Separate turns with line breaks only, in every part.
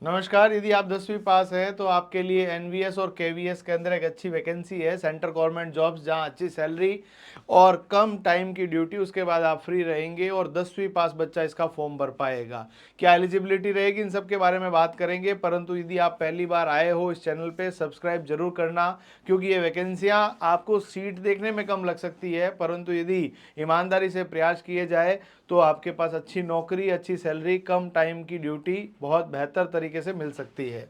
नमस्कार। यदि आप 10वीं पास हैं तो आपके लिए एनवीएस और केवीएस के अंदर एक अच्छी वैकेंसी है, सेंट्रल गवर्नमेंट जॉब्स, जहां अच्छी सैलरी और कम टाइम की ड्यूटी, उसके बाद आप फ्री रहेंगे और 10वीं पास बच्चा इसका फॉर्म भर पाएगा। क्या एलिजिबिलिटी रहेगी, इन सब के बारे में बात करेंगे। परंतु यदि आप पहली बार आए हो इस चैनल पे, सब्सक्राइब जरूर करना, क्योंकि ये वैकेंसियाँ आपको सीट देखने में कम लग सकती है, परंतु यदि ईमानदारी से प्रयास किए जाए तो आपके पास अच्छी नौकरी, अच्छी सैलरी, कम टाइम की ड्यूटी बहुत बेहतर तरीके से मिल सकती है।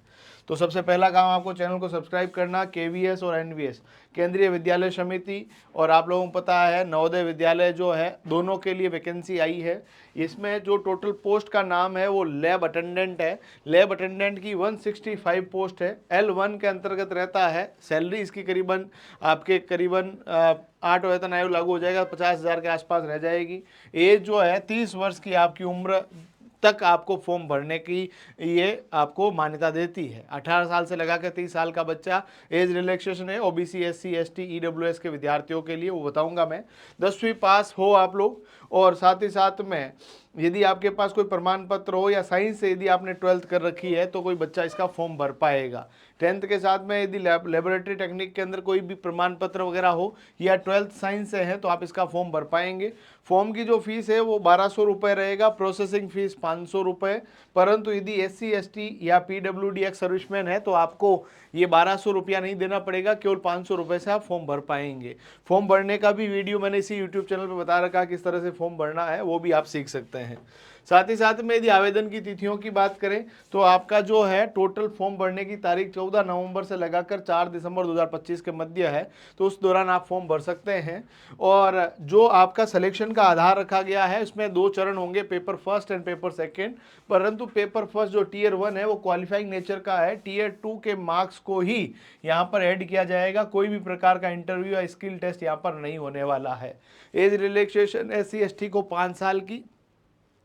तो सबसे पहला काम आपको चैनल को सब्सक्राइब करना। केवीएस और एनवीएस, केंद्रीय विद्यालय समिति, और आप लोगों को पता है नवोदय विद्यालय जो है, दोनों के लिए वैकेंसी आई है। इसमें जो टोटल पोस्ट का नाम है वो लैब अटेंडेंट है। लैब अटेंडेंट की 165 पोस्ट है, L1 के अंतर्गत रहता है। सैलरी इसकी करीबन आपके 8 वेतन आयोग लागू हो जाएगा, 50,000 के आसपास रह जाएगी। एज जो है 30 वर्ष की आपकी उम्र तक आपको फॉर्म भरने की ये आपको मान्यता देती है। 18 साल से लगा कर 30 साल का बच्चा, एज रिलैक्सेशन है ओबीसी, एससी, एसटी, ईडब्ल्यूएस के विद्यार्थियों के लिए, वो बताऊंगा मैं। 10वीं पास हो आप लोग, और साथ ही साथ में यदि आपके पास कोई प्रमाण पत्र हो, या साइंस से यदि आपने 12th कर रखी है तो कोई बच्चा इसका फॉर्म भर पाएगा। 10th के साथ में यदि लेबोरेटरी टेक्निक के अंदर कोई भी प्रमाण पत्र वगैरह हो, या 12th साइंस से है, तो आप इसका फॉर्म भर पाएंगे। फॉर्म की जो फीस है वो 1200 रुपये रहेगा, प्रोसेसिंग फीस 500 रुपये। परंतु यदि एससी, एसटी या पीडब्ल्यूडी एक्स सर्विसमैन है तो आपको ये 1200 रुपया नहीं देना पड़ेगा, केवल 500 रुपये से आप फॉर्म भर पाएंगे। फॉर्म भरने का भी वीडियो मैंने इसी यूट्यूब चैनल पर बता रखा है, किस तरह से फॉर्म भरना है, वो भी आप सीख सकते हैं। साथ ही साथ में यदि आवेदन की तिथियों की बात करें तो आपका जो है टोटल फॉर्म भरने की तारीख 14 नवंबर से लगाकर 4 दिसंबर 2025 के मध्य है, तो उस दौरान आप फॉर्म भर सकते हैं। और जो आपका सिलेक्शन का आधार रखा गया है उसमें 2 चरण होंगे, paper first and paper second. परंतु पेपर फर्स्ट जो टीयर 1 है वो क्वालिफाइंग नेचर का है, टीयर 2 के मार्क्स को ही यहाँ पर ऐड किया जाएगा। कोई भी प्रकार का इंटरव्यू या स्किल टेस्ट यहाँ पर नहीं होने वाला है। एज रिलैक्सेशन एससी एसटी को 5 साल की,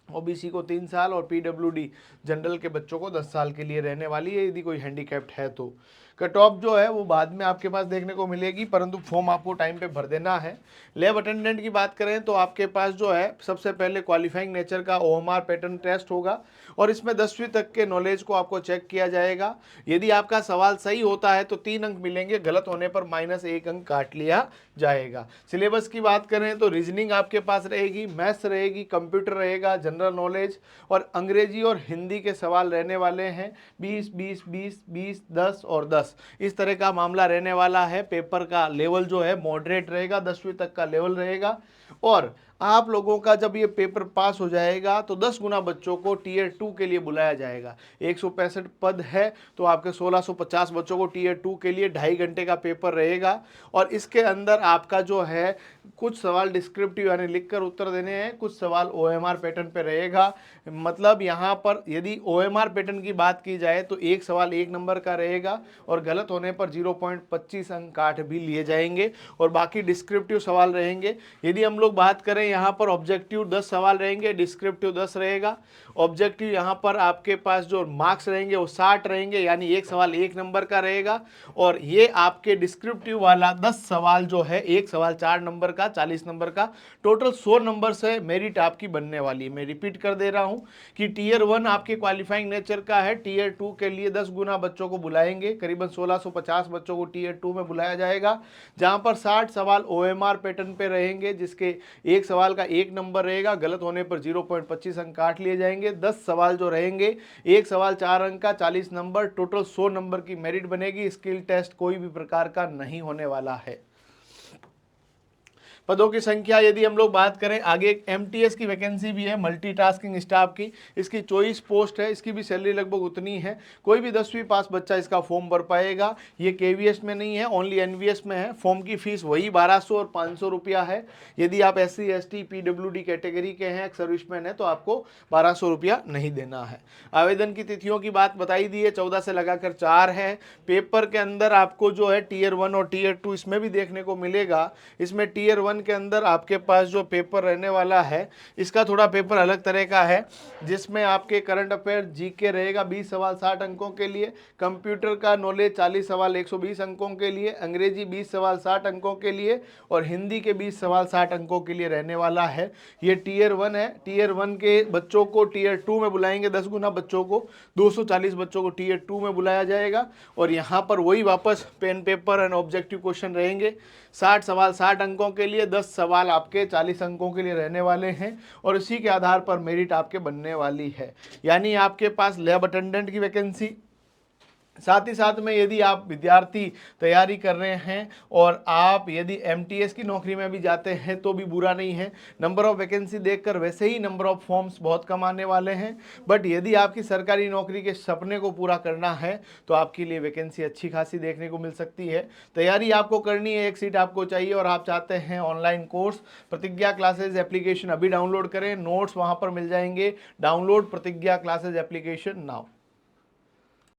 ओबीसी को 3 साल, और पीडब्ल्यूडी जनरल के बच्चों को 10 साल के लिए रहने वाली है, यदि कोई हैंडीकैप्ड है तो। कट ऑफ जो है वो बाद में आपके पास देखने को मिलेगी, परंतु फॉर्म आपको टाइम पे भर देना है। लैब अटेंडेंट की बात करें तो आपके पास जो है सबसे पहले क्वालिफाइंग नेचर का ओएमआर पैटर्न टेस्ट होगा, और इसमें 10वीं तक के नॉलेज को आपको चेक किया जाएगा। यदि आपका सवाल सही होता है तो 3 अंक मिलेंगे, गलत होने पर -1 अंक काट लिया जाएगा। सिलेबस की बात करें तो रीजनिंग आपके पास रहेगी, मैथ्स रहेगी, कंप्यूटर रहेगा, जनरल नॉलेज और अंग्रेजी और हिंदी के सवाल रहने वाले हैं। 20 20 20 20 10 और 10 इस तरह का मामला रहने वाला है। पेपर का लेवल जो है मॉडरेट रहेगा, 10वीं तक का लेवल रहेगा। और आप लोगों का जब ये पेपर पास हो जाएगा तो 10 गुना बच्चों को टीयर 2 के लिए बुलाया जाएगा। 165 पद है तो आपके 1650 बच्चों को टीयर 2 के लिए 2.5 घंटे का पेपर रहेगा। और इसके अंदर आपका जो है कुछ सवाल डिस्क्रिप्टिव यानी लिखकर उत्तर देने हैं, कुछ सवाल ओएमआर पैटर्न पे रहेगा। मतलब यहाँ पर यदि ओएमआर पैटर्न की बात की जाए तो एक सवाल 1 नंबर का रहेगा, और गलत होने पर 0.25 अंक काट भी लिए जाएंगे, और बाकी डिस्क्रिप्टिव सवाल रहेंगे। यदि हम लोग बात करें यहाँ पर ऑब्जेक्टिव 10 सवाल रहेंगे, डिस्क्रिप्टिव 10 रहेगा। ऑब्जेक्टिव यहाँ पर आपके पास जो मार्क्स रहेंगे वो 60 रहेंगे, यानी एक सवाल 1 नंबर का रहेगा। और ये आपके डिस्क्रिप्टिव वाला 10 सवाल जो है, एक सवाल 4 नंबर का, 40 नंबर का, टोटल 100 नंबर से मेरिट आपकी बनने वाली है। मैं रिपीट कर दे रहा हूँ कि टीयर 1 आपके क्वालिफाइंग नेचर का है, टीयर 2 के लिए 10 गुना बच्चों को बुलाएंगे, करीबन 1650 बच्चों को टीयर 2 में बुलाया जाएगा, जहां पर 60 सवाल ओएमआर पैटर्न पे रहेंगे, जिसके एक सवाल का 1 नंबर रहेगा, गलत होने पर 0.25 अंक काट लिए जाएंगे। 10 सवाल जो रहेंगे, एक सवाल 4 अंक का, 40 नंबर, टोटल 100 नंबर की मेरिट बनेगी। स्किल टेस्ट कोई भी प्रकार का नहीं होने वाला है। पदों की संख्या यदि हम लोग बात करें, आगे एक एमटीएस की वैकेंसी भी है, मल्टीटास्किंग स्टाफ की, इसकी 24 पोस्ट है, इसकी भी सैलरी लगभग उतनी है। कोई भी 10वीं पास बच्चा इसका फॉर्म भर पाएगा। ये केवीएस में नहीं है, ओनली एनवीएस में है। फॉर्म की फीस वही 1200 और 500 रुपया है। यदि आप एससी एसटी पीडब्ल्यूडी कैटेगरी के हैं, सर्विसमैन है, तो आपको 1200 रुपया नहीं देना है। आवेदन की तिथियों की बात बताई दी है, 14 से लगाकर 4 है। पेपर के अंदर आपको जो है टीयर 1 और टीयर 2 इसमें भी देखने को मिलेगा। इसमें टीयर 1 वन के अंदर आपके पास जो पेपर रहने वाला है इसका थोड़ा पेपर अलग तरह का है, जिसमें आपके करंट अफेयर जीके रहेगा 20 सवाल 60 अंकों के लिए, कंप्यूटर का नॉलेज 40 सवाल 120 अंकों के लिए, अंग्रेजी 20 सवाल 60 अंकों के लिए और हिंदी के 20 सवाल 60 अंकों के लिए रहने वाला है। ये टीयर 1 है। टीयर 1 के बच्चों को टीयर 2 में बुलाएंगे, 10 गुना बच्चों को, 240 बच्चों को टीयर 2 में बुलाया जाएगा और यहाँ पर वही वापस pen paper and objective question रहेंगे। 60 सवाल 60 अंकों के लिए, 10 सवाल आपके 40 अंकों के लिए रहने वाले हैं और इसी के आधार पर मेरिट आपके बनने वाली है। यानी आपके पास लैब अटेंडेंट की वैकेंसी, साथ ही साथ में यदि आप विद्यार्थी तैयारी कर रहे हैं और आप यदि एमटीएस की नौकरी में भी जाते हैं तो भी बुरा नहीं है। नंबर ऑफ वैकेंसी देखकर वैसे ही नंबर ऑफ फॉर्म्स बहुत कम आने वाले हैं, बट यदि आपकी सरकारी नौकरी के सपने को पूरा करना है तो आपके लिए वैकेंसी अच्छी खासी देखने को मिल सकती है। तैयारी आपको करनी है, एक सीट आपको चाहिए और आप चाहते हैं ऑनलाइन कोर्स, प्रतिज्ञा क्लासेज एप्लीकेशन अभी डाउनलोड करें, नोट्स वहाँ पर मिल जाएंगे। डाउनलोड प्रतिज्ञा क्लासेज एप्लीकेशन नाउ।